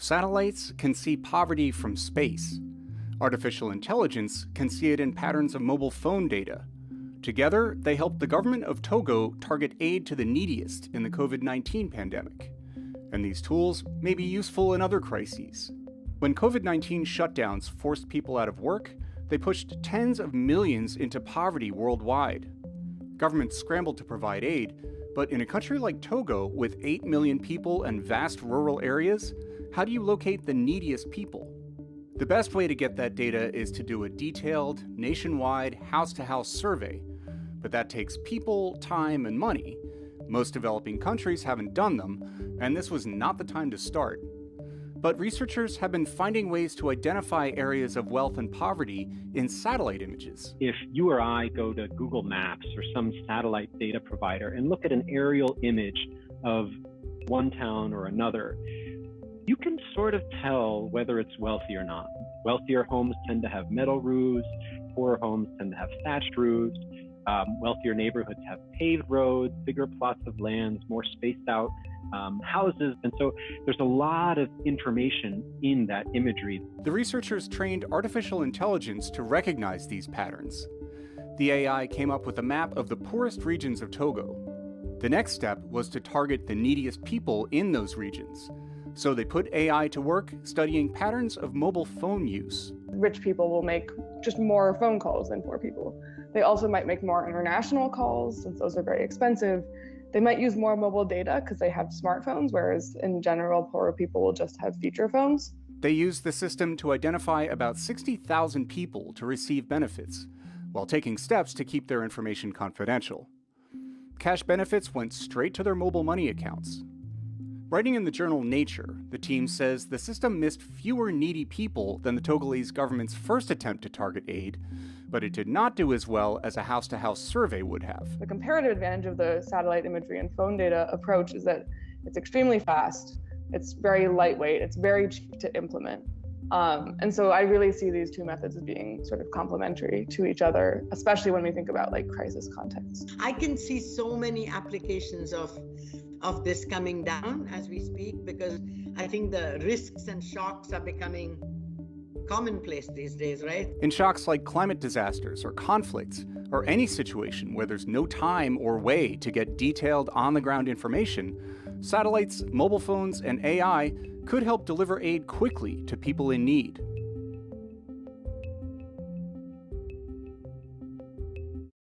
Satellites can see poverty from space. Artificial intelligence can see it in patterns of mobile phone data. Together, they helped the government of Togo target aid to the neediest in the COVID-19 pandemic. And these tools may be useful in other crises. When COVID-19 shutdowns forced people out of work, they pushed tens of millions into poverty worldwide. Governments scrambled to provide aid, but in a country like Togo with 8 million people and vast rural areas, how do you locate the neediest people? The best way to get that data is to do a detailed, nationwide, house-to-house survey. But that takes people, time, and money. Most developing countries haven't done them, and this was not the time to start. But researchers have been finding ways to identify areas of wealth and poverty in satellite images. If you or I go to Google Maps or some satellite data provider and look at an aerial image of one town or another, you can sort of tell whether it's wealthy or not. Wealthier homes tend to have metal roofs, poorer homes tend to have thatched roofs. Wealthier neighborhoods have paved roads, bigger plots of lands, more spaced out houses. And so there's a lot of information in that imagery. The researchers trained artificial intelligence to recognize these patterns. The AI came up with a map of the poorest regions of Togo. The next step was to target the neediest people in those regions. So they put AI to work studying patterns of mobile phone use. Rich people will make just more phone calls than poor people. They also might make more international calls, since those are very expensive. They might use more mobile data because they have smartphones, whereas in general, poorer people will just have feature phones. They used the system to identify about 60,000 people to receive benefits, while taking steps to keep their information confidential. Cash benefits went straight to their mobile money accounts. Writing in the journal Nature, the team says the system missed fewer needy people than the Togolese government's first attempt to target aid, but it did not do as well as a house-to-house survey would have. The comparative advantage of the satellite imagery and phone data approach is that it's extremely fast, it's very lightweight, it's very cheap to implement. And so I really see these two methods as being sort of complementary to each other, especially when we think about like crisis contexts. I can see so many applications of this coming down as we speak, because I think the risks and shocks are becoming commonplace these days, right? In shocks like climate disasters or conflicts, or any situation where there's no time or way to get detailed on-the-ground information, satellites, mobile phones, and AI could help deliver aid quickly to people in need.